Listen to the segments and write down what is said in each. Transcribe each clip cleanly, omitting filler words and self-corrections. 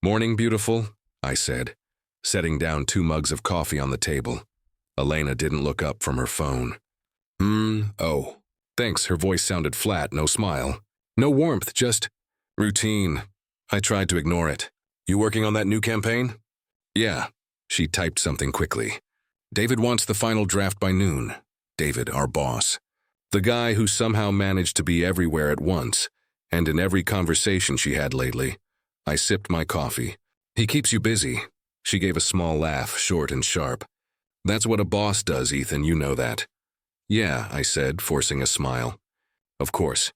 "Morning, beautiful," I said, setting down 2 mugs of coffee on the table. Elena didn't look up from her phone. Oh. Thanks." Her voice sounded flat, no smile. No warmth, just routine. I tried to ignore it. "You working on that new campaign?" "Yeah." She typed something quickly. "David wants the final draft by noon." David, our boss. The guy who somehow managed to be everywhere at once, and in every conversation she had lately. I sipped my coffee. "He keeps you busy." She gave a small laugh, short and sharp. "That's what a boss does, Ethan, you know that." "Yeah," I said, forcing a smile. "Of course."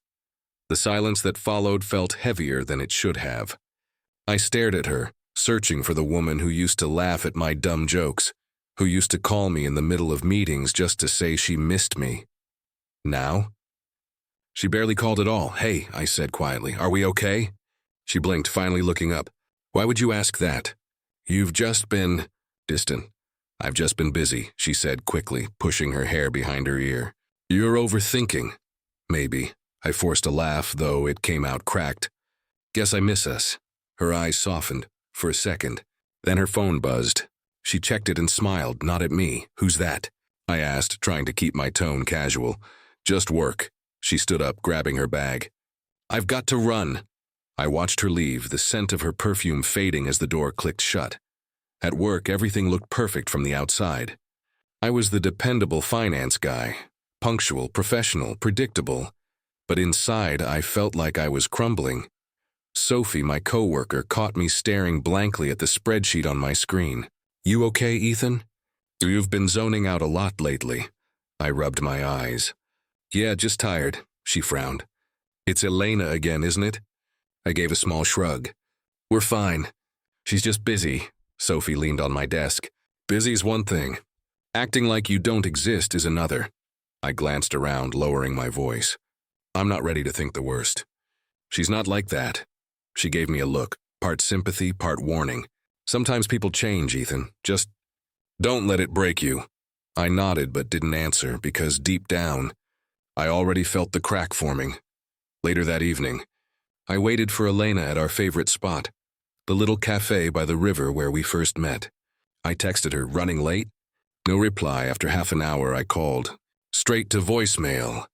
The silence that followed felt heavier than it should have. I stared at her, searching for the woman who used to laugh at my dumb jokes, who used to call me in the middle of meetings just to say she missed me. Now? She barely called at all. "Hey," I said quietly, "are we okay?" She blinked, finally looking up. "Why would you ask that?" "You've just been distant." "I've just been busy," she said quickly, pushing her hair behind her ear. "You're overthinking." "Maybe." I forced a laugh, though it came out cracked. "Guess I miss us." Her eyes softened, for a second. Then her phone buzzed. She checked it and smiled, not at me. "Who's that?" I asked, trying to keep my tone casual. "Just work." She stood up, grabbing her bag. "I've got to run." I watched her leave, the scent of her perfume fading as the door clicked shut. At work, everything looked perfect from the outside. I was the dependable finance guy, punctual, professional, predictable. But inside, I felt like I was crumbling. Sophie, my coworker, caught me staring blankly at the spreadsheet on my screen. "You okay, Ethan?" "You've been zoning out a lot lately." I rubbed my eyes. "Yeah, just tired," she frowned. "It's Elena again, isn't it?" I gave a small shrug. "We're fine. She's just busy." Sophie leaned on my desk. "Busy's one thing. Acting like you don't exist is another." I glanced around, lowering my voice. "I'm not ready to think the worst." "She's not like that." She gave me a look, part sympathy, part warning. "Sometimes people change, Ethan. Just don't let it break you." I nodded but didn't answer because deep down, I already felt the crack forming. Later that evening, I waited for Elena at our favorite spot, the little cafe by the river where we first met. I texted her, "Running late?" No reply. After half an hour, I called. Straight to voicemail.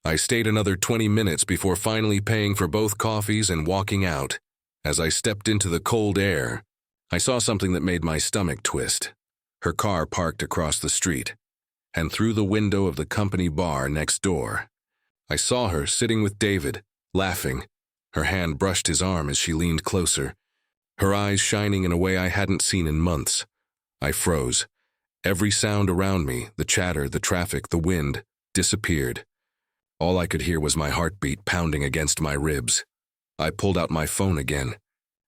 I stayed another 20 minutes before finally paying for both coffees and walking out. As I stepped into the cold air, I saw something that made my stomach twist. Her car parked across the street, and through the window of the company bar next door, I saw her sitting with David, laughing. Her hand brushed his arm as she leaned closer, her eyes shining in a way I hadn't seen in months. I froze. Every sound around me, the chatter, the traffic, the wind, disappeared. All I could hear was my heartbeat pounding against my ribs. I pulled out my phone again,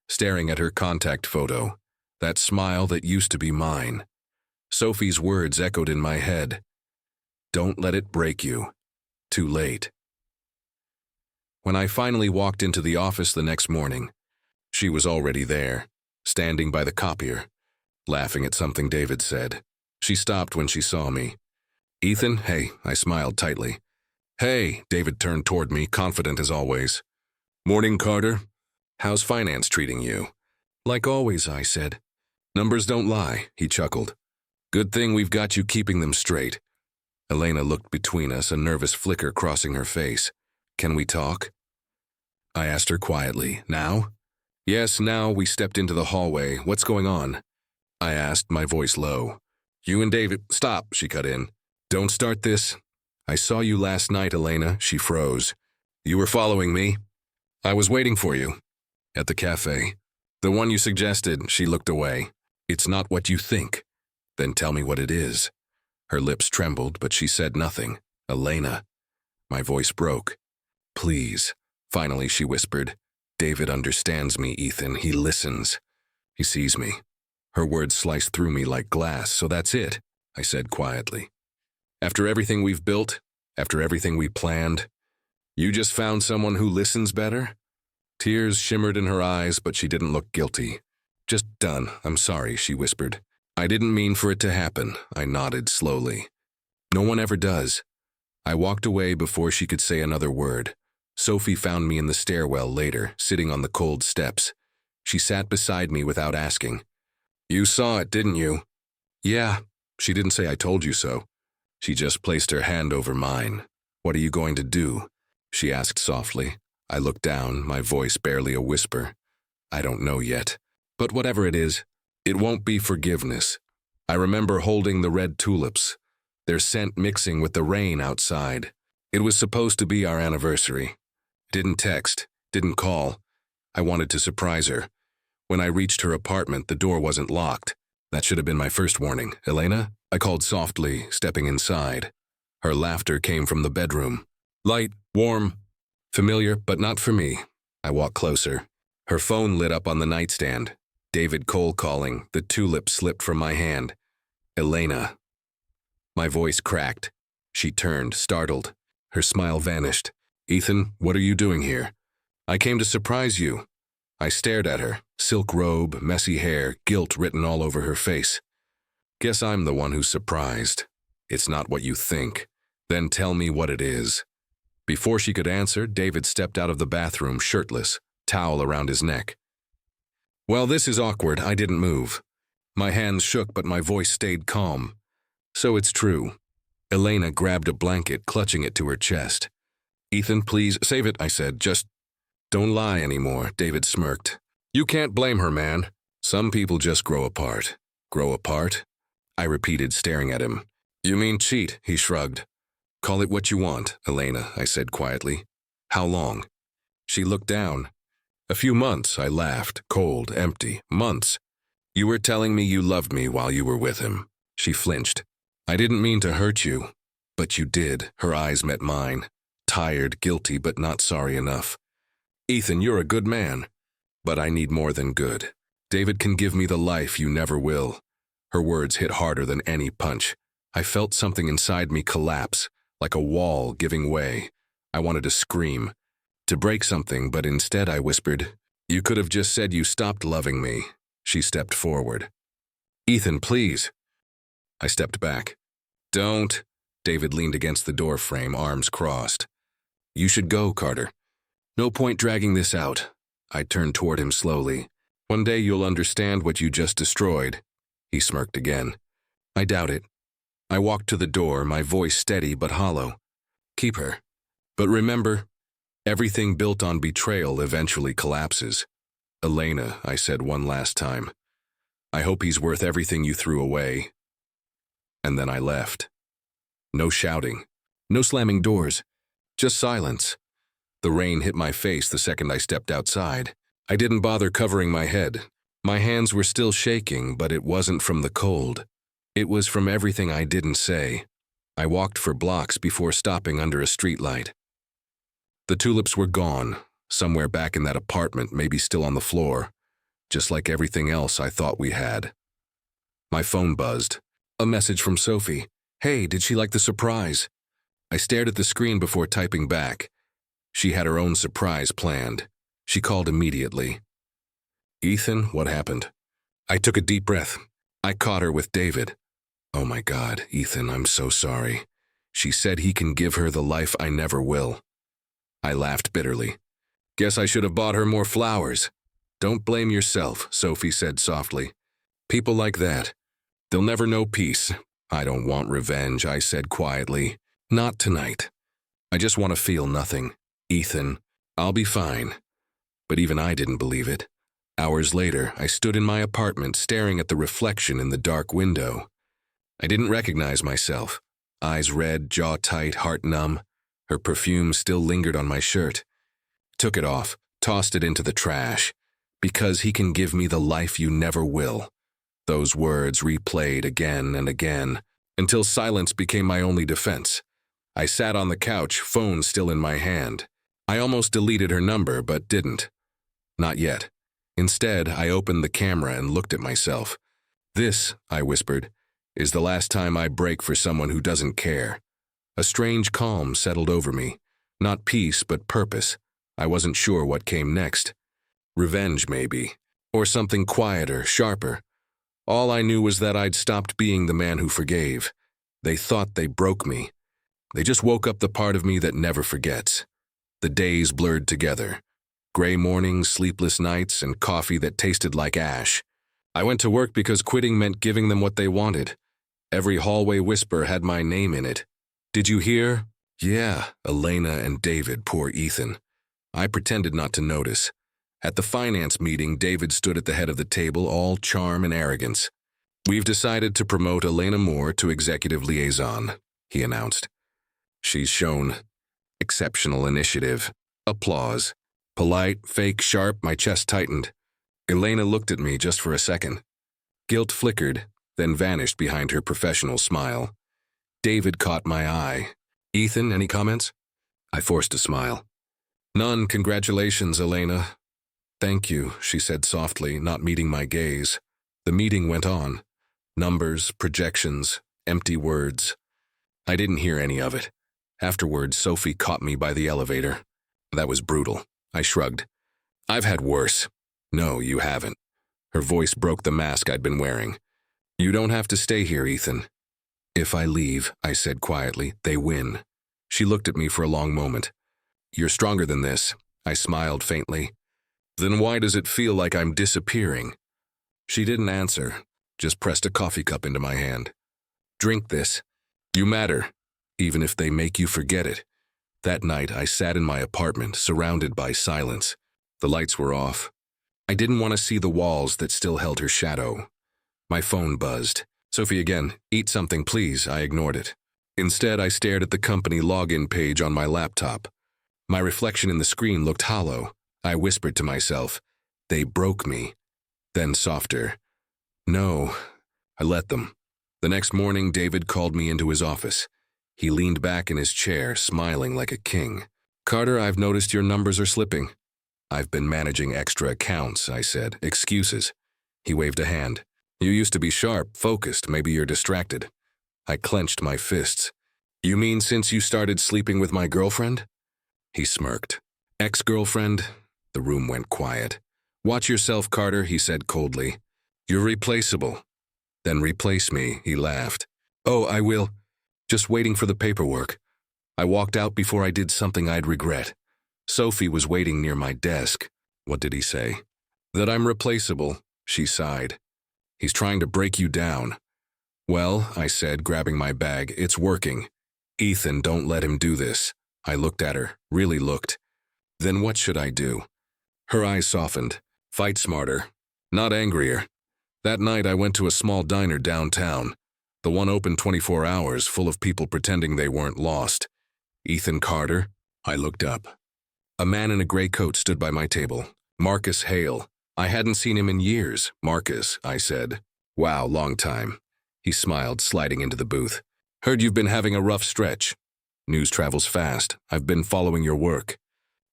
staring at her contact photo, that smile that used to be mine. Sophie's words echoed in my head. "Don't let it break you. Too late." When I finally walked into the office the next morning, she was already there, standing by the copier, laughing at something David said. She stopped when she saw me. "Ethan, hey," I smiled tightly. "Hey," David turned toward me, confident as always. "Morning, Carter. How's finance treating you?" "Like always," I said. "Numbers don't lie," he chuckled. "Good thing we've got you keeping them straight." Elena looked between us, a nervous flicker crossing her face. "Can we talk?" I asked her quietly. "Now?" "Yes, now." We stepped into the hallway. "What's going on?" I asked, my voice low. "You and David—" "Stop," she cut in. "Don't start this." "I saw you last night, Elena." She froze. "You were following me?" "I was waiting for you." "At the cafe." "The one you suggested." She looked away. "It's not what you think." "Then tell me what it is." Her lips trembled, but she said nothing. "Elena." My voice broke. "Please." Finally, she whispered. "David understands me, Ethan. He listens. He sees me." Her words sliced through me like glass. "So that's it," I said quietly. "After everything we've built, after everything we planned, you just found someone who listens better?" Tears shimmered in her eyes, but she didn't look guilty. "Just done. I'm sorry," she whispered. "I didn't mean for it to happen." I nodded slowly. "No one ever does." I walked away before she could say another word. Sophie found me in the stairwell later, sitting on the cold steps. She sat beside me without asking. You saw it, didn't you? Yeah. She didn't say I told you so. She just placed her hand over mine. What are you going to do? She asked softly. I looked down, my voice barely a whisper. I don't know yet. But whatever it is, it won't be forgiveness. I remember holding the red tulips, their scent mixing with the rain outside. It was supposed to be our anniversary. Didn't text, didn't call. I wanted to surprise her. When I reached her apartment, the door wasn't locked. That should have been my first warning. Elena? I called softly, stepping inside. Her laughter came from the bedroom. Light, warm, familiar, but not for me. I walked closer. Her phone lit up on the nightstand. David Cole calling. The tulip slipped from my hand. Elena. My voice cracked. She turned, startled. Her smile vanished. Ethan, what are you doing here? I came to surprise you. I stared at her. Silk robe, messy hair, guilt written all over her face. Guess I'm the one who's surprised. It's not what you think. Then tell me what it is. Before she could answer, David stepped out of the bathroom, shirtless, towel around his neck. Well, this is awkward. I didn't move. My hands shook, but my voice stayed calm. So it's true. Elena grabbed a blanket, clutching it to her chest. Ethan, please, save it, I said. Just don't lie anymore, David smirked. You can't blame her, man. Some people just grow apart. Grow apart? I repeated, staring at him. You mean cheat, he shrugged. Call it what you want, Elena, I said quietly. How long? She looked down. A few months, I laughed, cold, empty. Months. You were telling me you loved me while you were with him. She flinched. I didn't mean to hurt you. But you did. Her eyes met mine. Tired, guilty, but not sorry enough. Ethan, you're a good man. But I need more than good. David can give me the life you never will. Her words hit harder than any punch. I felt something inside me collapse, like a wall giving way. I wanted to scream, to break something, but instead I whispered, You could have just said you stopped loving me. She stepped forward. Ethan, please. I stepped back. Don't. David leaned against the door frame, arms crossed. You should go, Carter. No point dragging this out. I turned toward him slowly. One day you'll understand what you just destroyed. He smirked again. I doubt it. I walked to the door, my voice steady but hollow. Keep her. But remember, everything built on betrayal eventually collapses. Elena, I said one last time. I hope he's worth everything you threw away. And then I left. No shouting. No slamming doors. Just silence. The rain hit my face the second I stepped outside. I didn't bother covering my head. My hands were still shaking, but it wasn't from the cold. It was from everything I didn't say. I walked for blocks before stopping under a streetlight. The tulips were gone, somewhere back in that apartment, maybe still on the floor, just like everything else I thought we had. My phone buzzed. A message from Sophie. Hey, did she like the surprise? I stared at the screen before typing back. She had her own surprise planned. She called immediately. Ethan, what happened? I took a deep breath. I caught her with David. Oh my God, Ethan, I'm so sorry. She said he can give her the life I never will. I laughed bitterly. Guess I should have bought her more flowers. Don't blame yourself, Sophie said softly. People like that, they'll never know peace. I don't want revenge, I said quietly. Not tonight. I just want to feel nothing. Ethan, I'll be fine. But even I didn't believe it. Hours later, I stood in my apartment staring at the reflection in the dark window. I didn't recognize myself. Eyes red, jaw tight, heart numb. Her perfume still lingered on my shirt. Took it off, tossed it into the trash. Because he can give me the life you never will. Those words replayed again and again, until silence became my only defense. I sat on the couch, phone still in my hand. I almost deleted her number, but didn't. Not yet. Instead, I opened the camera and looked at myself. This, I whispered, is the last time I break for someone who doesn't care. A strange calm settled over me. Not peace, but purpose. I wasn't sure what came next. Revenge, maybe. Or something quieter, sharper. All I knew was that I'd stopped being the man who forgave. They thought they broke me. They just woke up the part of me that never forgets. The days blurred together. Gray mornings, sleepless nights, and coffee that tasted like ash. I went to work because quitting meant giving them what they wanted. Every hallway whisper had my name in it. Did you hear? Yeah, Elena and David, poor Ethan. I pretended not to notice. At the finance meeting, David stood at the head of the table, all charm and arrogance. We've decided to promote Elena Moore to executive liaison, he announced. She's shown exceptional initiative. Applause. Polite, fake, sharp, my chest tightened. Elena looked at me just for a second. Guilt flickered, then vanished behind her professional smile. David caught my eye. Ethan, any comments? I forced a smile. None, congratulations, Elena. Thank you, she said softly, not meeting my gaze. The meeting went on. Numbers, projections, empty words. I didn't hear any of it. Afterwards, Sophie caught me by the elevator. That was brutal. I shrugged. I've had worse. No, you haven't. Her voice broke the mask I'd been wearing. You don't have to stay here, Ethan. If I leave, I said quietly, they win. She looked at me for a long moment. You're stronger than this. I smiled faintly. Then why does it feel like I'm disappearing? She didn't answer, just pressed a coffee cup into my hand. Drink this. You matter, even if they make you forget it. That night, I sat in my apartment, surrounded by silence. The lights were off. I didn't want to see the walls that still held her shadow. My phone buzzed. Sophie again, eat something please, I ignored it. Instead, I stared at the company login page on my laptop. My reflection in the screen looked hollow. I whispered to myself, they broke me. Then softer. No, I let them. The next morning, David called me into his office. He leaned back in his chair, smiling like a king. Carter, I've noticed your numbers are slipping. I've been managing extra accounts, I said. Excuses. He waved a hand. You used to be sharp, focused, maybe you're distracted. I clenched my fists. You mean since you started sleeping with my girlfriend? He smirked. Ex-girlfriend? The room went quiet. Watch yourself, Carter, he said coldly. You're replaceable. Then replace me, he laughed. Oh, I will. Just waiting for the paperwork. I walked out before I did something I'd regret. Sophie was waiting near my desk. What did he say? That I'm replaceable, she sighed. He's trying to break you down. Well, I said, grabbing my bag, it's working. Ethan, don't let him do this. I looked at her, really looked. Then what should I do? Her eyes softened. Fight smarter, not angrier. That night I went to a small diner downtown. The one open 24 hours, full of people pretending they weren't lost. Ethan Carter? I looked up. A man in a gray coat stood by my table. Marcus Hale. I hadn't seen him in years. Marcus, I said. Wow, long time. He smiled, sliding into the booth. Heard you've been having a rough stretch. News travels fast. I've been following your work.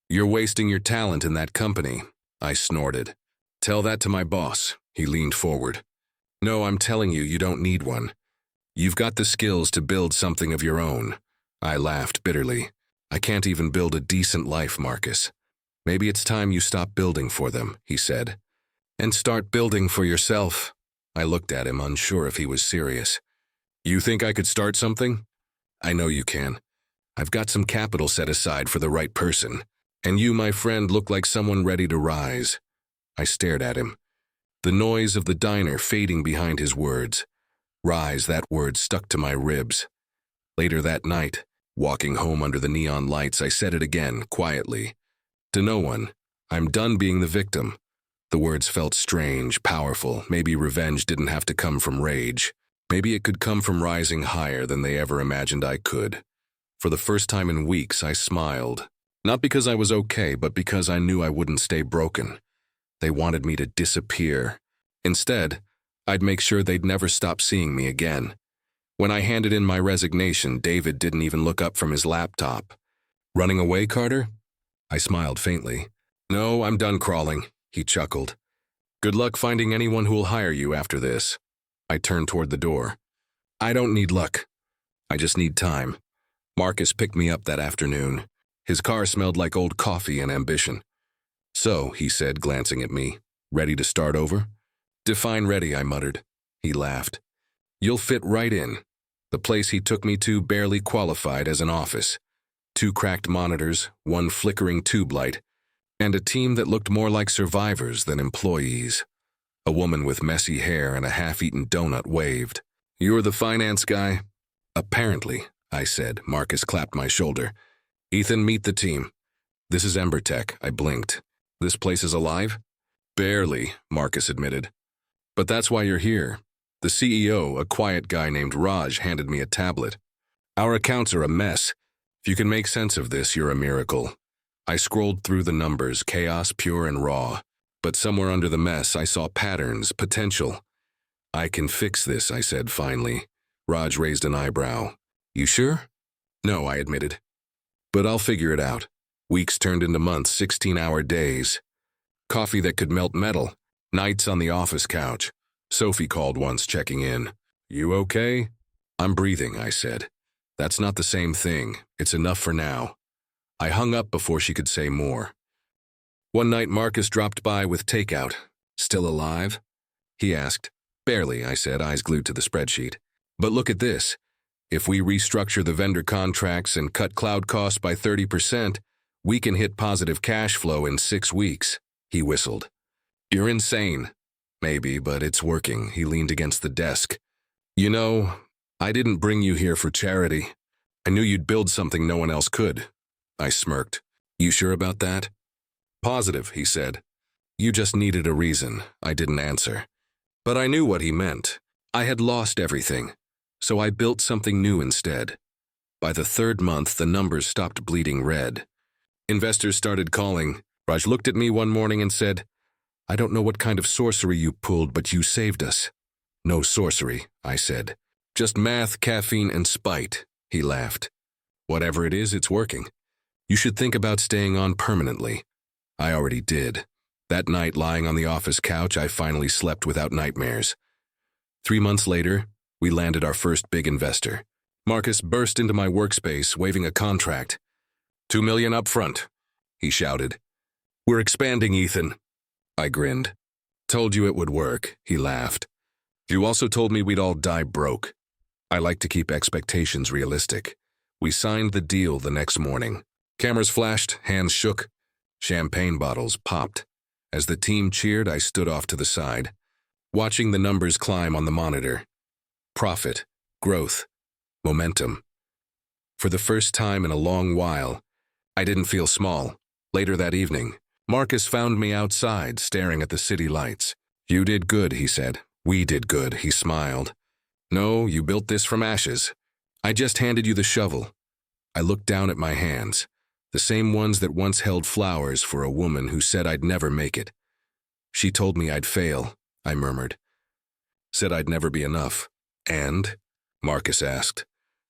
You're wasting your talent in that company. I snorted. Tell that to my boss. He leaned forward. No, I'm telling you, you don't need one. You've got the skills to build something of your own. I laughed bitterly. I can't even build a decent life, Marcus. Maybe it's time you stop building for them, he said. And start building for yourself. I looked at him, unsure if he was serious. You think I could start something? I know you can. I've got some capital set aside for the right person. And you, my friend, look like someone ready to rise. I stared at him. The noise of the diner fading behind his words. Rise, that word stuck to my ribs. Later that night, walking home under the neon lights, I said it again, quietly. To no one, I'm done being the victim. The words felt strange, powerful. Maybe revenge didn't have to come from rage. Maybe it could come from rising higher than they ever imagined I could. For the first time in weeks, I smiled. Not because I was okay, but because I knew I wouldn't stay broken. They wanted me to disappear. Instead, I'd make sure they'd never stop seeing me again. When I handed in my resignation, David didn't even look up from his laptop. Running away, Carter? I smiled faintly. No, I'm done crawling, he chuckled. Good luck finding anyone who'll hire you after this. I turned toward the door. I don't need luck. I just need time. Marcus picked me up that afternoon. His car smelled like old coffee and ambition. So, he said, glancing at me, ready to start over? Define ready, I muttered. He laughed. You'll fit right in. The place he took me to barely qualified as an office. 2 cracked monitors, 1 flickering tube light. and a team that looked more like survivors than employees. A woman with messy hair and a half-eaten donut waved. "You're the finance guy?" "Apparently," I said. Marcus clapped my shoulder. "Ethan, meet the team. This is Embertech." I blinked. "This place is alive?" "Barely," Marcus admitted. "But that's why you're here." The CEO, a quiet guy named Raj, handed me a tablet. "Our accounts are a mess. If you can make sense of this, you're a miracle." I scrolled through the numbers, chaos pure and raw. But somewhere under the mess, I saw patterns, potential. "I can fix this," I said finally. Raj raised an eyebrow. "You sure?" "No," I admitted. "But I'll figure it out." Weeks turned into months, 16-hour days. Coffee that could melt metal. Nights on the office couch. Sophie called once, checking in. "You okay?" "I'm breathing," I said. "That's not the same thing. It's enough for now." I hung up before she could say more. One night, Marcus dropped by with takeout. "Still alive?" he asked. "Barely," I said, eyes glued to the spreadsheet. "But look at this. If we restructure the vendor contracts and cut cloud costs by 30%, we can hit positive cash flow in 6 weeks." He whistled. "You're insane." "Maybe, but it's working." He leaned against the desk. "You know, I didn't bring you here for charity. I knew you'd build something no one else could." I smirked. "You sure about that?" "Positive," he said. "You just needed a reason." I didn't answer. But I knew what he meant. I had lost everything, so I built something new instead. By the 3rd month, the numbers stopped bleeding red. Investors started calling. Raj looked at me one morning and said, "I don't know what kind of sorcery you pulled, but you saved us." "No sorcery," I said. "Just math, caffeine, and spite." He laughed. "Whatever it is, it's working. You should think about staying on permanently." I already did. That night, lying on the office couch, I finally slept without nightmares. 3 months later, we landed our first big investor. Marcus burst into my workspace, waving a contract. $2 million up front," he shouted. "We're expanding, Ethan." I grinned. "Told you it would work," he laughed. "You also told me we'd all die broke." I like to keep expectations realistic. We signed the deal the next morning. Cameras flashed, hands shook, champagne bottles popped. As the team cheered, I stood off to the side, watching the numbers climb on the monitor. Profit, growth, momentum. For the first time in a long while, I didn't feel small. Later that evening, Marcus found me outside, staring at the city lights. "You did good," he said. "We did good," he smiled. "No, you built this from ashes. I just handed you the shovel." I looked down at my hands. The same ones that once held flowers for a woman who said I'd never make it. "She told me I'd fail," I murmured. "Said I'd never be enough." "And?" Marcus asked.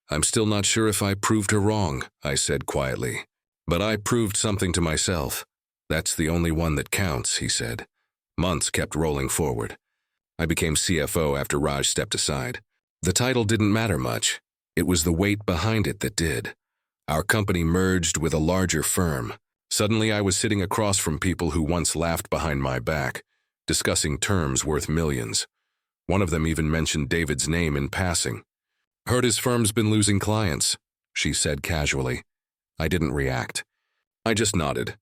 "I'm still not sure if I proved her wrong," I said quietly. "But I proved something to myself. That's the only one that counts," he said. Months kept rolling forward. I became CFO after Raj stepped aside. The title didn't matter much. It was the weight behind it that did. Our company merged with a larger firm. Suddenly I was sitting across from people who once laughed behind my back, discussing terms worth millions. One of them even mentioned David's name in passing. "Heard his firm's been losing clients," she said casually. I didn't react. I just nodded.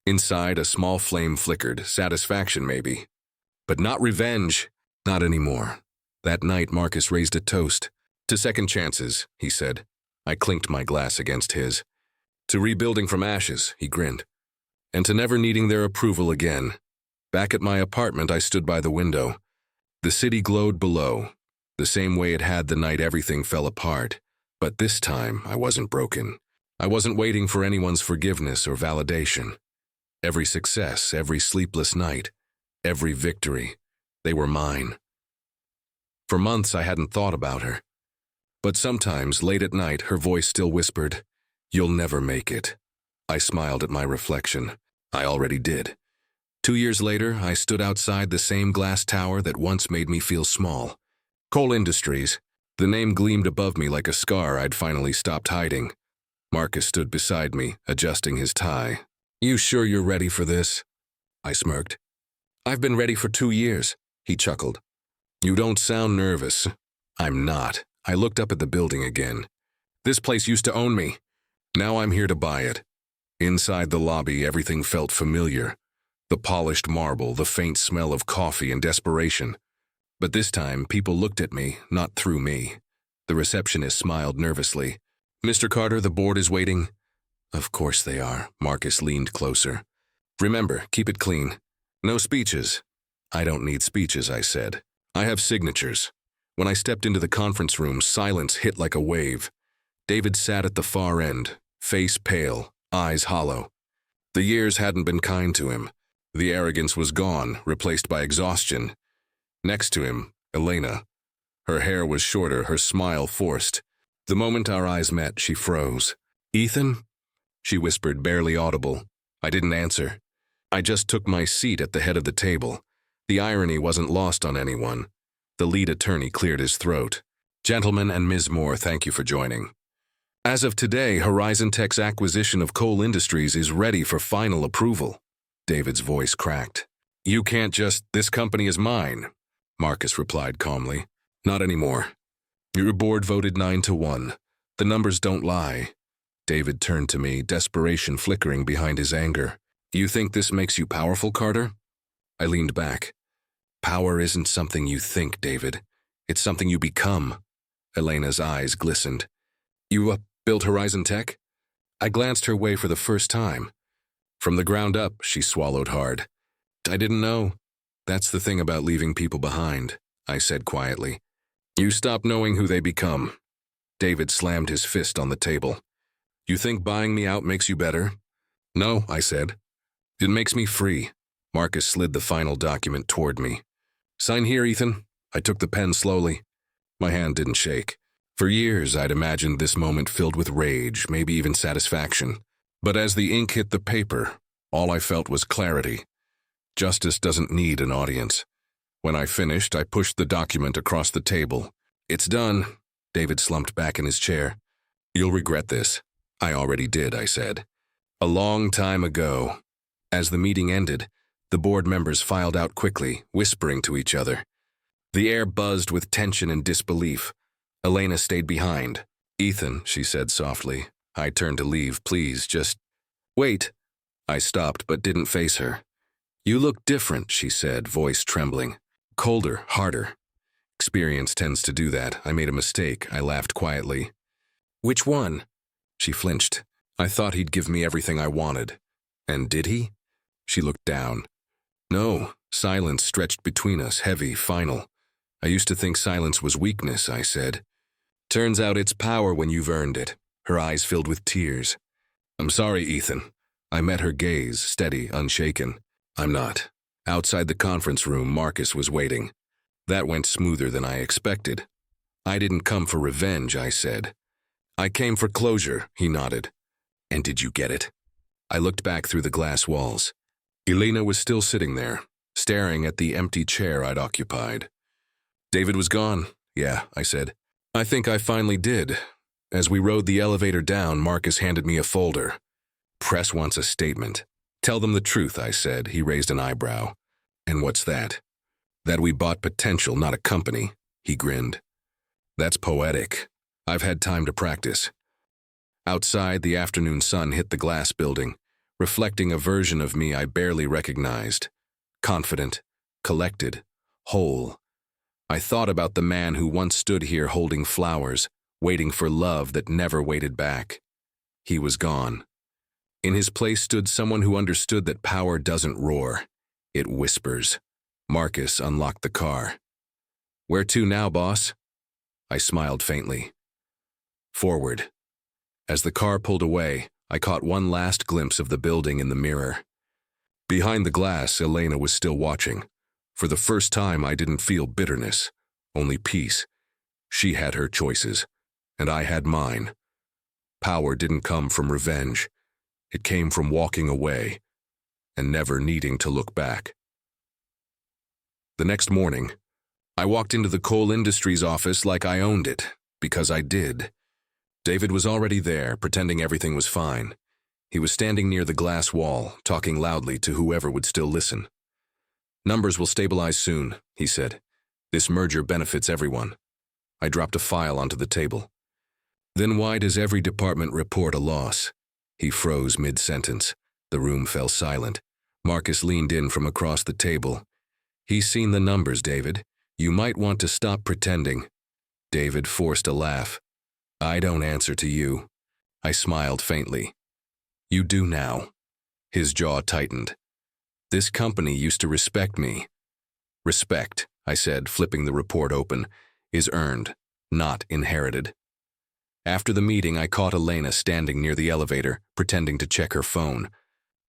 Inside, a small flame flickered, satisfaction maybe. But not revenge. Not anymore. That night, Marcus raised a toast. "To second chances," he said. I clinked my glass against his. "To rebuilding from ashes," he grinned. "And to never needing their approval again." Back at my apartment, I stood by the window. The city glowed below, the same way it had the night everything fell apart. But this time, I wasn't broken. I wasn't waiting for anyone's forgiveness or validation. Every success, every sleepless night, every victory, they were mine. For months, I hadn't thought about her. But sometimes, late at night, her voice still whispered, "You'll never make it." I smiled at my reflection. I already did. 2 years later, I stood outside the same glass tower that once made me feel small. Coal Industries. The name gleamed above me like a scar I'd finally stopped hiding. Marcus stood beside me, adjusting his tie. "You sure you're ready for this?" I smirked. "I've been ready for 2 years," he chuckled. "You don't sound nervous." "I'm not." I looked up at the building again. "This place used to own me. Now I'm here to buy it." Inside the lobby, everything felt familiar. The polished marble, the faint smell of coffee and desperation. But this time, people looked at me, not through me. The receptionist smiled nervously. "Mr. Carter, the board is waiting." "Of course they are." Marcus leaned closer. "Remember, keep it clean. No speeches." "I don't need speeches," I said. "I have signatures." When I stepped into the conference room, silence hit like a wave. David sat at the far end, face pale, eyes hollow. The years hadn't been kind to him. The arrogance was gone, replaced by exhaustion. Next to him, Elena. Her hair was shorter, her smile forced. The moment our eyes met, she froze. "Ethan?" she whispered, barely audible. I didn't answer. I just took my seat at the head of the table. The irony wasn't lost on anyone. The lead attorney cleared his throat. "Gentlemen and Ms. Moore, thank you for joining. As of today, Horizon Tech's acquisition of Coal Industries is ready for final approval." David's voice cracked. "You can't just, this company is mine," Marcus replied calmly. "Not anymore. Your board voted 9-1. The numbers don't lie." David turned to me, desperation flickering behind his anger. "You think this makes you powerful, Carter?" I leaned back. "Power isn't something you think, David. It's something you become." Elena's eyes glistened. "You built Horizon Tech?" I glanced her way for the first time. "From the ground up," she swallowed hard. "I didn't know." "That's the thing about leaving people behind," I said quietly. "You stop knowing who they become." David slammed his fist on the table. "You think buying me out makes you better?" "No," I said. "It makes me free." Marcus slid the final document toward me. "Sign here, Ethan." I took the pen slowly. My hand didn't shake. For years, I'd imagined this moment filled with rage, maybe even satisfaction. But as the ink hit the paper, all I felt was clarity. Justice doesn't need an audience. When I finished, I pushed the document across the table. "It's done." David slumped back in his chair. "You'll regret this." "I already did," I said. "A long time ago." As the meeting ended, the board members filed out quickly, whispering to each other. The air buzzed with tension and disbelief. Elena stayed behind. "Ethan," she said softly. I turned to leave. "Please, just wait." I stopped but didn't face her. "You look different," she said, voice trembling. "Colder, harder." Experience tends to do that. I made a mistake. I laughed quietly. "Which one?" She flinched. "I thought he'd give me everything I wanted." "And did he?" She looked down. "No." Silence stretched between us, heavy, final. "I used to think silence was weakness," I said. "Turns out it's power when you've earned it." Her eyes filled with tears. "I'm sorry, Ethan." I met her gaze, steady, unshaken. "I'm not." Outside the conference room, Marcus was waiting. That went smoother than I expected. "I didn't come for revenge," I said. "I came for closure," he nodded. "And did you get it?" I looked back through the glass walls. Elena was still sitting there, staring at the empty chair I'd occupied. "David was gone." "Yeah," I said. "I think I finally did." As we rode the elevator down, Marcus handed me a folder. "Press wants a statement." "Tell them the truth," I said. He raised an eyebrow. "And what's that?" "That we bought potential, not a company." He grinned. "That's poetic. I've had time to practice." Outside, the afternoon sun hit the glass building, reflecting a version of me I barely recognized. Confident, collected, whole. I thought about the man who once stood here holding flowers, waiting for love that never waited back. He was gone. In his place stood someone who understood that power doesn't roar. It whispers. Marcus unlocked the car. "Where to now, boss?" I smiled faintly. "Forward." As the car pulled away, I caught one last glimpse of the building in the mirror. Behind the glass, Elena was still watching. For the first time, I didn't feel bitterness, only peace. She had her choices, and I had mine. Power didn't come from revenge. It came from walking away and never needing to look back. The next morning, I walked into the Coal Industries office like I owned it, because I did. David was already there, pretending everything was fine. He was standing near the glass wall, talking loudly to whoever would still listen. "Numbers will stabilize soon," he said. "This merger benefits everyone." I dropped a file onto the table. "Then why does every department report a loss?" He froze mid-sentence. The room fell silent. Marcus leaned in from across the table. He's seen the numbers, David. You might want to stop pretending. David forced a laugh. I don't answer to you. I smiled faintly. You do now. His jaw tightened. This company used to respect me. Respect, I said, flipping the report open, is earned, not inherited. After the meeting, I caught Elena standing near the elevator, pretending to check her phone.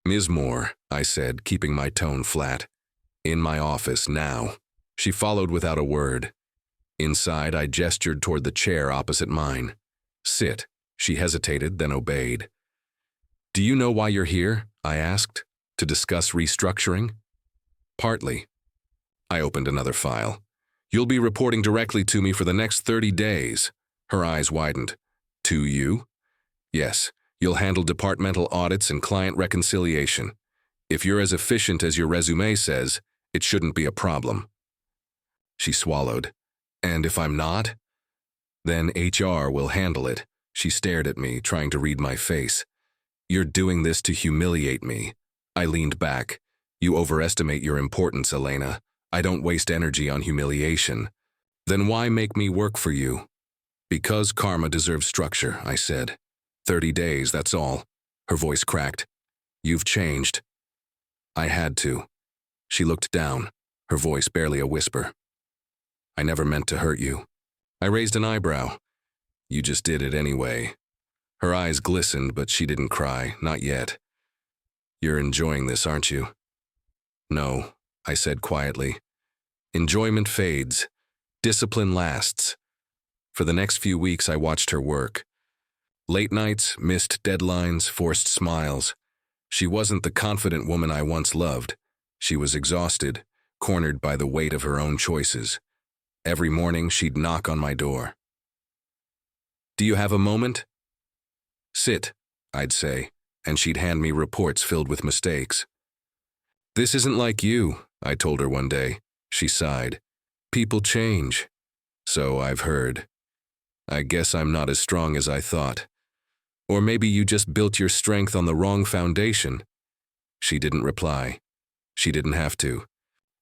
Ms. Moore, I said, keeping my tone flat. In my office now. She followed without a word. Inside, I gestured toward the chair opposite mine. Sit. She hesitated, then obeyed. Do you know why you're here? I asked. To discuss restructuring? Partly. I opened another file. You'll be reporting directly to me for the next 30 days. Her eyes widened. To you? Yes. You'll handle departmental audits and client reconciliation. If you're as efficient as your resume says, it shouldn't be a problem. She swallowed. And if I'm not? Then HR will handle it. She stared at me, trying to read my face. You're doing this to humiliate me. I leaned back. You overestimate your importance, Elena. I don't waste energy on humiliation. Then why make me work for you? Because karma deserves structure, I said. 30 days, that's all. Her voice cracked. You've changed. I had to. She looked down, her voice barely a whisper. I never meant to hurt you. I raised an eyebrow. You just did it anyway. Her eyes glistened, but she didn't cry, not yet. You're enjoying this, aren't you? No, I said quietly. Enjoyment fades. Discipline lasts. For the next few weeks, I watched her work. Late nights, missed deadlines, forced smiles. She wasn't the confident woman I once loved. She was exhausted, cornered by the weight of her own choices. Every morning, she'd knock on my door. Do you have a moment? Sit, I'd say, and she'd hand me reports filled with mistakes. This isn't like you, I told her one day. She sighed. People change. So I've heard. I guess I'm not as strong as I thought. Or maybe you just built your strength on the wrong foundation. She didn't reply. She didn't have to.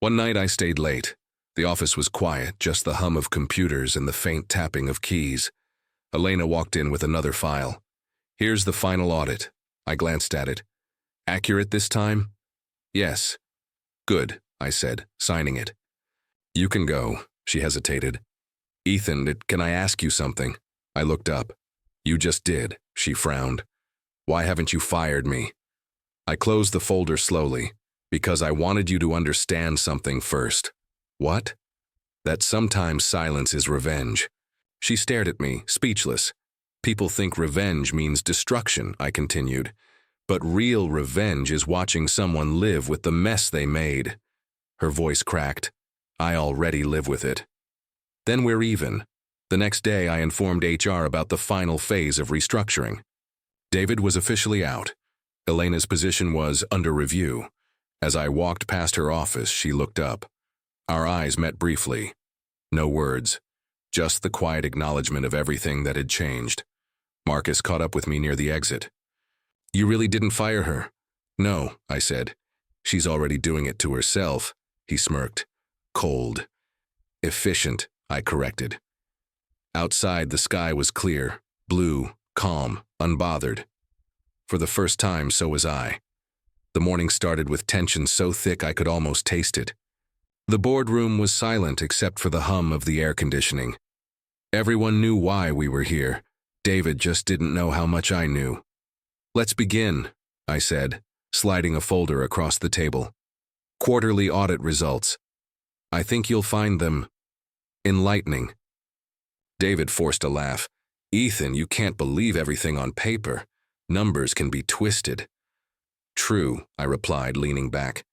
One night I stayed late. The office was quiet, just the hum of computers and the faint tapping of keys. Elena walked in with another file. Here's the final audit. I glanced at it. Accurate this time? Yes. Good, I said, signing it. You can go, she hesitated. Ethan, can I ask you something? I looked up. You just did, she frowned. Why haven't you fired me? I closed the folder slowly, because I wanted you to understand something first. What? That sometimes silence is revenge. She stared at me, speechless. People think revenge means destruction, I continued. But real revenge is watching someone live with the mess they made. Her voice cracked. I already live with it. Then we're even. The next day, I informed HR about the final phase of restructuring. David was officially out. Elena's position was under review. As I walked past her office, she looked up. Our eyes met briefly. No words, just the quiet acknowledgement of everything that had changed. Marcus caught up with me near the exit. You really didn't fire her? No, I said. She's already doing it to herself, he smirked. Cold. Efficient, I corrected. Outside, the sky was clear, blue, calm, unbothered. For the first time, so was I. The morning started with tension so thick I could almost taste it. The boardroom was silent except for the hum of the air conditioning. Everyone knew why we were here. David just didn't know how much I knew. Let's begin, I said, sliding a folder across the table. Quarterly audit results. I think you'll find them enlightening. David forced a laugh. Ethan, you can't believe everything on paper. Numbers can be twisted. True, I replied, leaning back.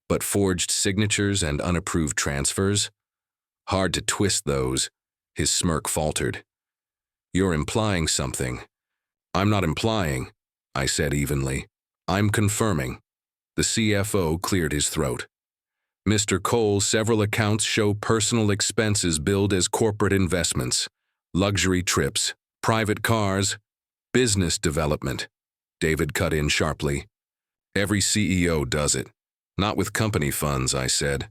But forged signatures and unapproved transfers? Hard to twist those. His smirk faltered. You're implying something. I'm not implying, I said evenly. I'm confirming. The CFO cleared his throat. Mr. Cole, several accounts show personal expenses billed as corporate investments, luxury trips, private cars, business development. David cut in sharply. Every CEO does it. Not with company funds, I said.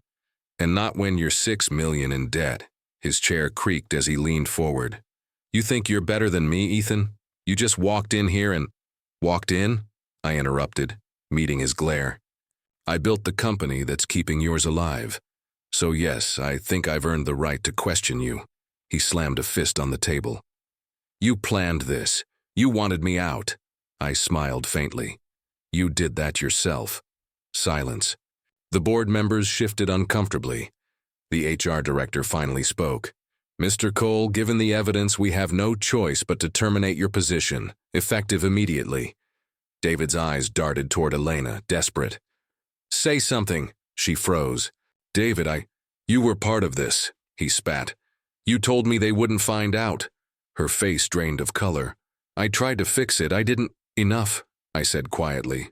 And not when you're $6 million in debt. His chair creaked as he leaned forward. You think you're better than me, Ethan? You just walked in here and… Walked in? I interrupted, meeting his glare. I built the company that's keeping yours alive. So yes, I think I've earned the right to question you. He slammed a fist on the table. You planned this. You wanted me out. I smiled faintly. You did that yourself. Silence. The board members shifted uncomfortably. The HR director finally spoke. Mr. Cole, given the evidence, we have no choice but to terminate your position, effective immediately. David's eyes darted toward Elena, desperate. Say something. She froze. David, you were part of this, he spat. You told me they wouldn't find out. Her face drained of color. I tried to fix it. I didn't… Enough, I said quietly.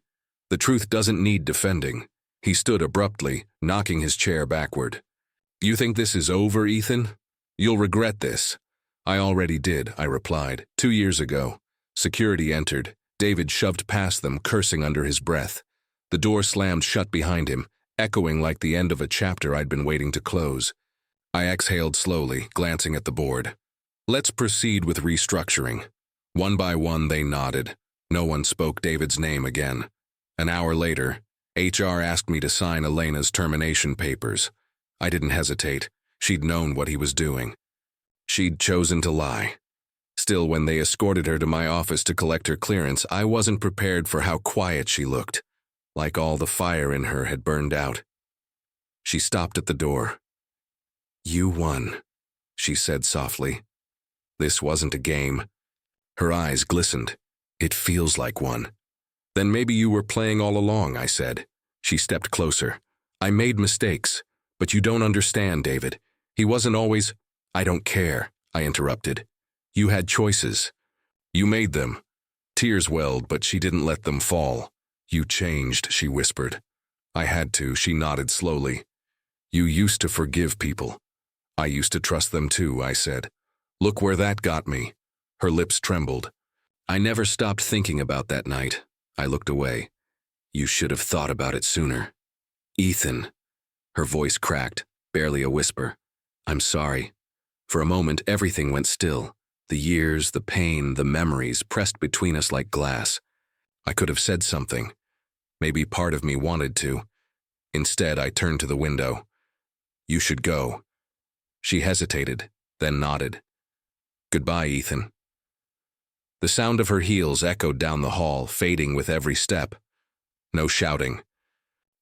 The truth doesn't need defending. He stood abruptly, knocking his chair backward. You think this is over, Ethan? You'll regret this. I already did, I replied, 2 years ago. Security entered. David shoved past them, cursing under his breath. The door slammed shut behind him, echoing like the end of a chapter I'd been waiting to close. I exhaled slowly, glancing at the board. Let's proceed with restructuring. One by one, they nodded. No one spoke David's name again. An hour later, HR asked me to sign Elena's termination papers. I didn't hesitate. She'd known what he was doing. She'd chosen to lie. Still, when they escorted her to my office to collect her clearance, I wasn't prepared for how quiet she looked, like all the fire in her had burned out. She stopped at the door. You won, she said softly. This wasn't a game. Her eyes glistened. It feels like one. Then maybe you were playing all along, I said. She stepped closer. I made mistakes, but you don't understand, David. He wasn't always… I don't care, I interrupted. You had choices. You made them. Tears welled, but she didn't let them fall. You changed, she whispered. I had to, she nodded slowly. You used to forgive people. I used to trust them too, I said. Look where that got me. Her lips trembled. I never stopped thinking about that night. I looked away. You should have thought about it sooner. Ethan. Her voice cracked, barely a whisper. I'm sorry. For a moment, everything went still. The years, the pain, the memories pressed between us like glass. I could have said something. Maybe part of me wanted to. Instead, I turned to the window. You should go. She hesitated, then nodded. Goodbye, Ethan. The sound of her heels echoed down the hall, fading with every step. No shouting.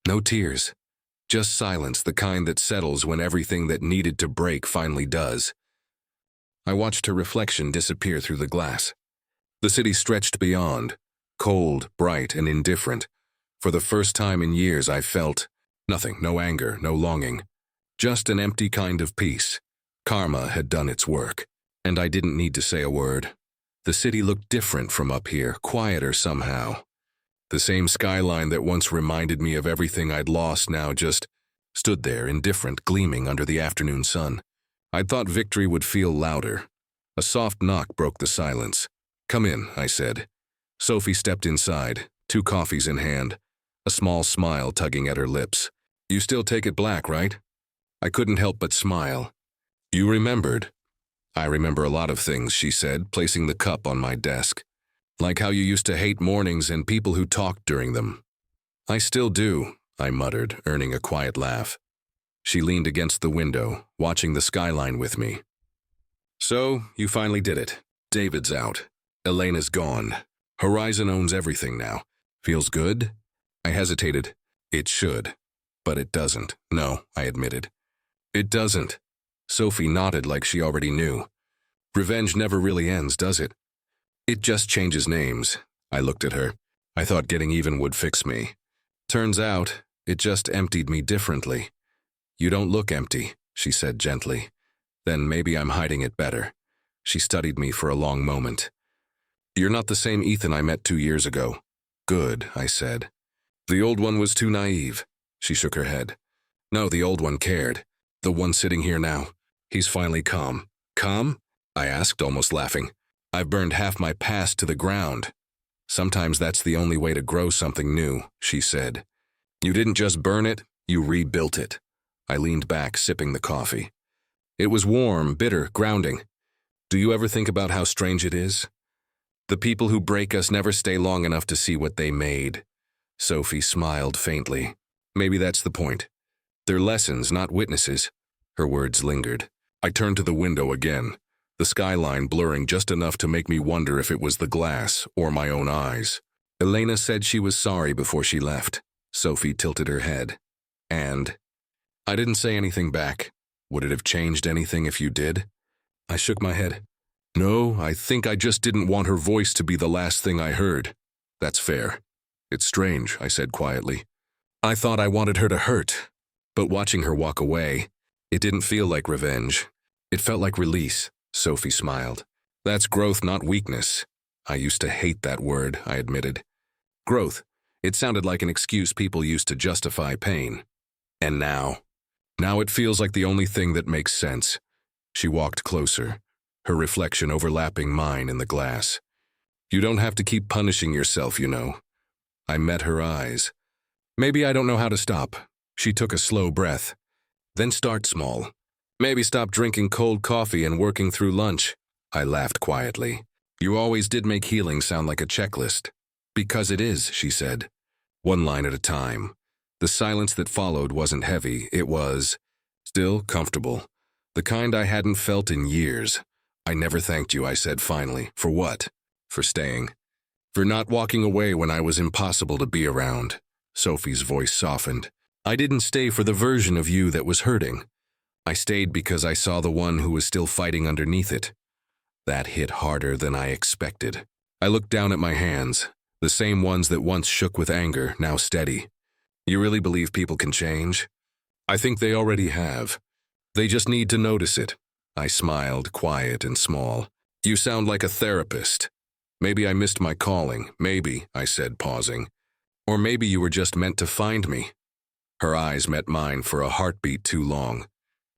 No tears. Just silence, the kind that settles when everything that needed to break finally does. I watched her reflection disappear through the glass. The city stretched beyond, cold, bright, and indifferent. For the first time in years, I felt nothing, no anger, no longing. Just an empty kind of peace. Karma had done its work, and I didn't need to say a word. The city looked different from up here, quieter somehow. The same skyline that once reminded me of everything I'd lost now just stood there, indifferent, gleaming under the afternoon sun. I'd thought victory would feel louder. A soft knock broke the silence. Come in, I said. Sophie stepped inside, 2 coffees in hand, a small smile tugging at her lips. You still take it black, right? I couldn't help but smile. You remembered. I remember a lot of things, she said, placing the cup on my desk. Like how you used to hate mornings and people who talked during them. I still do, I muttered, earning a quiet laugh. She leaned against the window, watching the skyline with me. So, you finally did it. David's out. Elena's gone. Horizon owns everything now. Feels good? I hesitated. It should. But it doesn't. No, I admitted. It doesn't. Sophie nodded like she already knew. Revenge never really ends, does it? It just changes names. I looked at her. I thought getting even would fix me. Turns out, it just emptied me differently. You don't look empty, she said gently. Then maybe I'm hiding it better. She studied me for a long moment. You're not the same Ethan I met 2 years ago. Good, I said. The old one was too naive. She shook her head. No, the old one cared. The one sitting here now. He's finally calm. Calm? I asked, almost laughing. I've burned half my past to the ground. Sometimes that's the only way to grow something new, she said. You didn't just burn it, you rebuilt it. I leaned back, sipping the coffee. It was warm, bitter, grounding. Do you ever think about how strange it is? The people who break us never stay long enough to see what they made. Sophie smiled faintly. Maybe that's the point. They're lessons, not witnesses. Her words lingered. I turned to the window again, the skyline blurring just enough to make me wonder if it was the glass or my own eyes. Elena said she was sorry before she left. Sophie tilted her head. And? I didn't say anything back. Would it have changed anything if you did? I shook my head. No, I think I just didn't want her voice to be the last thing I heard. That's fair. It's strange, I said quietly. I thought I wanted her to hurt, but watching her walk away, it didn't feel like revenge. It felt like release, Sophie smiled. That's growth, not weakness. I used to hate that word, I admitted. Growth. It sounded like an excuse people used to justify pain. And now? Now it feels like the only thing that makes sense. She walked closer, her reflection overlapping mine in the glass. You don't have to keep punishing yourself, you know. I met her eyes. Maybe I don't know how to stop. She took a slow breath. Then start small. Maybe stop drinking cold coffee and working through lunch. I laughed quietly. You always did make healing sound like a checklist. Because it is, she said. One line at a time. The silence that followed wasn't heavy. It was still comfortable. The kind I hadn't felt in years. I never thanked you, I said finally. For what? For staying. For not walking away when I was impossible to be around. Sophie's voice softened. I didn't stay for the version of you that was hurting. I stayed because I saw the one who was still fighting underneath it. That hit harder than I expected. I looked down at my hands, the same ones that once shook with anger, now steady. You really believe people can change? I think they already have. They just need to notice it. I smiled, quiet and small. You sound like a therapist. Maybe I missed my calling. Maybe, I said, pausing. Or maybe you were just meant to find me. Her eyes met mine for a heartbeat too long,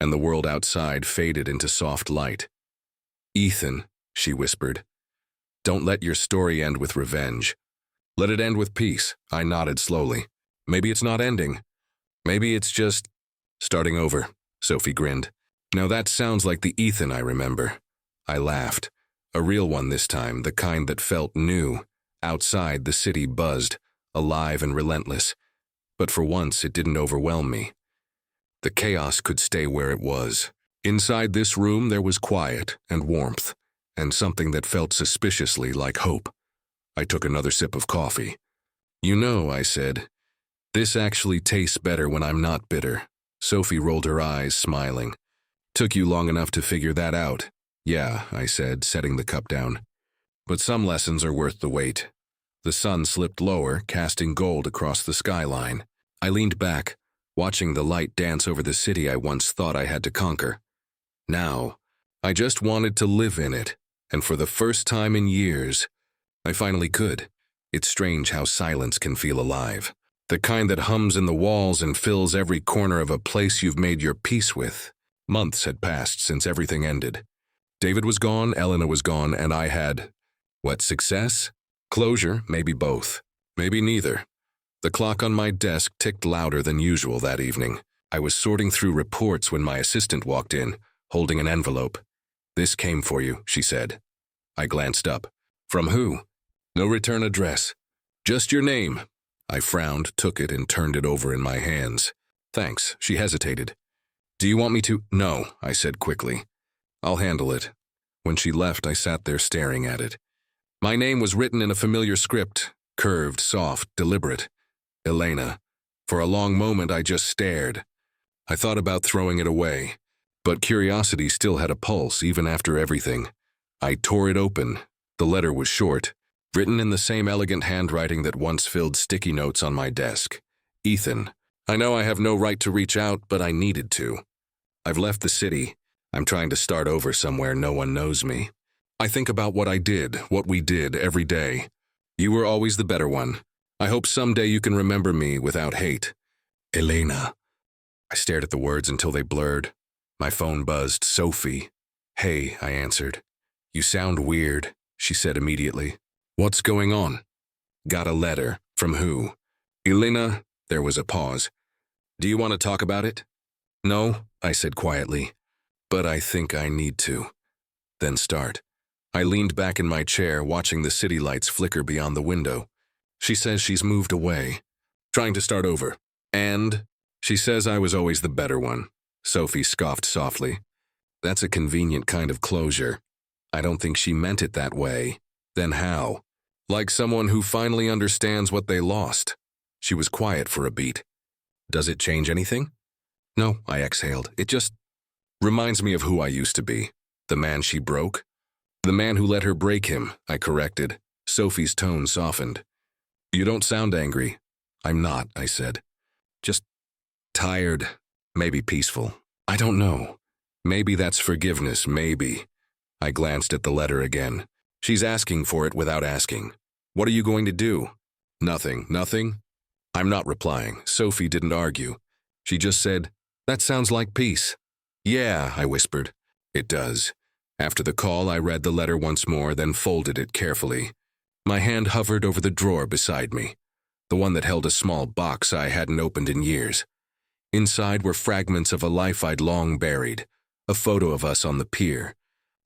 and the world outside faded into soft light. Ethan, she whispered, don't let your story end with revenge. Let it end with peace. I nodded slowly. Maybe it's not ending. Maybe it's just starting over. Sophie grinned. Now that sounds like the Ethan I remember. I laughed. A real one this time, the kind that felt new. Outside, the city buzzed, alive and relentless. But for once, it didn't overwhelm me. The chaos could stay where it was. Inside this room, there was quiet and warmth, and something that felt suspiciously like hope. I took another sip of coffee. You know, I said, this actually tastes better when I'm not bitter. Sophie rolled her eyes, smiling. Took you long enough to figure that out. Yeah, I said, setting the cup down. But some lessons are worth the wait. The sun slipped lower, casting gold across the skyline. I leaned back, watching the light dance over the city I once thought I had to conquer. Now, I just wanted to live in it, and for the first time in years, I finally could. It's strange how silence can feel alive. The kind that hums in the walls and fills every corner of a place you've made your peace with. Months had passed since everything ended. David was gone, Elena was gone, and I had, what, success? Closure? Maybe both. Maybe neither. The clock on my desk ticked louder than usual that evening. I was sorting through reports when my assistant walked in, holding an envelope. This came for you, she said. I glanced up. From who? No return address. Just your name. I frowned, took it, and turned it over in my hands. Thanks, she hesitated. Do you want me to? No, I said quickly. I'll handle it. When she left, I sat there staring at it. My name was written in a familiar script, curved, soft, deliberate. Elena. For a long moment, I just stared. I thought about throwing it away, but curiosity still had a pulse even after everything. I tore it open. The letter was short, written in the same elegant handwriting that once filled sticky notes on my desk. Ethan. I know I have no right to reach out, but I needed to. I've left the city. I'm trying to start over somewhere no one knows me. I think about what I did, what we did every day. You were always the better one. I hope someday you can remember me without hate. Elena. I stared at the words until they blurred. My phone buzzed. Sophie. Hey, I answered. You sound weird, she said immediately. What's going on? Got a letter. From who? Elena. There was a pause. Do you want to talk about it? No, I said quietly. But I think I need to. Then start. I leaned back in my chair, watching the city lights flicker beyond the window. She says she's moved away. Trying to start over. And? She says I was always the better one. Sophie scoffed softly. That's a convenient kind of closure. I don't think she meant it that way. Then how? Like someone who finally understands what they lost. She was quiet for a beat. Does it change anything? No, I exhaled. It just reminds me of who I used to be. The man she broke. The man who let her break him, I corrected. Sophie's tone softened. You don't sound angry. I'm not, I said. Just tired, maybe peaceful. I don't know. Maybe that's forgiveness, maybe. I glanced at the letter again. She's asking for it without asking. What are you going to do? Nothing. Nothing? I'm not replying. Sophie didn't argue. She just said, that sounds like peace. Yeah, I whispered. It does. After the call, I read the letter once more, then folded it carefully. My hand hovered over the drawer beside me, the one that held a small box I hadn't opened in years. Inside were fragments of a life I'd long buried, a photo of us on the pier,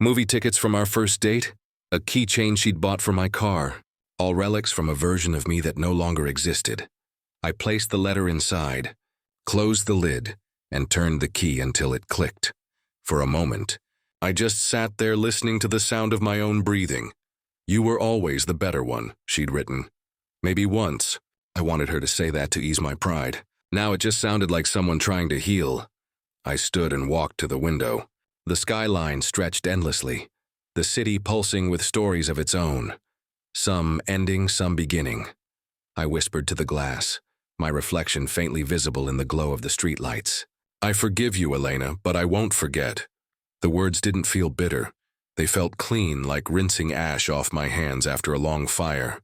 movie tickets from our first date, a keychain she'd bought for my car, all relics from a version of me that no longer existed. I placed the letter inside, closed the lid, and turned the key until it clicked. For a moment, I just sat there listening to the sound of my own breathing. You were always the better one, she'd written. Maybe once. I wanted her to say that to ease my pride. Now it just sounded like someone trying to heal. I stood and walked to the window. The skyline stretched endlessly, the city pulsing with stories of its own. Some ending, some beginning. I whispered to the glass, my reflection faintly visible in the glow of the streetlights. I forgive you, Elena, but I won't forget. The words didn't feel bitter. They felt clean, like rinsing ash off my hands after a long fire.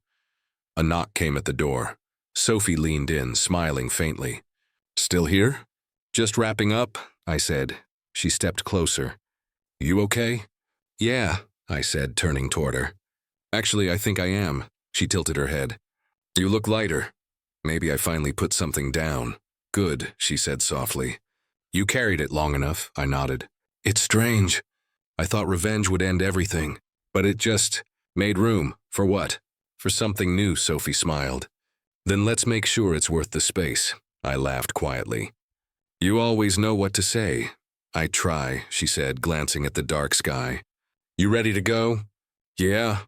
A knock came at the door. Sophie leaned in, smiling faintly. Still here? Just wrapping up, I said. She stepped closer. You okay? Yeah, I said, turning toward her. Actually, I think I am. She tilted her head. You look lighter. Maybe I finally put something down. Good, she said softly. You carried it long enough, I nodded. It's strange. I thought revenge would end everything, but it just made room. For what? For something new, Sophie smiled. Then let's make sure it's worth the space, I laughed quietly. You always know what to say. I try, she said, glancing at the dark sky. You ready to go? Yeah.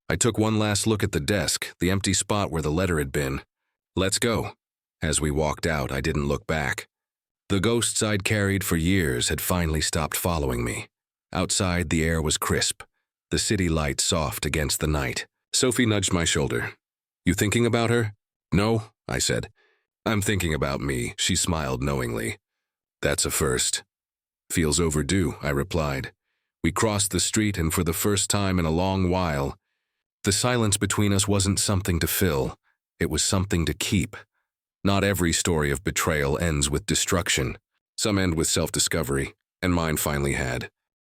I took one last look at the desk, the empty spot where the letter had been. Let's go. As we walked out, I didn't look back. The ghosts I'd carried for years had finally stopped following me. Outside, the air was crisp, the city light soft against the night. Sophie nudged my shoulder. You thinking about her? No, I said. I'm thinking about me, she smiled knowingly. That's a first. Feels overdue, I replied. We crossed the street, and for the first time in a long while, the silence between us wasn't something to fill. It was something to keep. Not every story of betrayal ends with destruction. Some end with self-discovery, and mine finally had.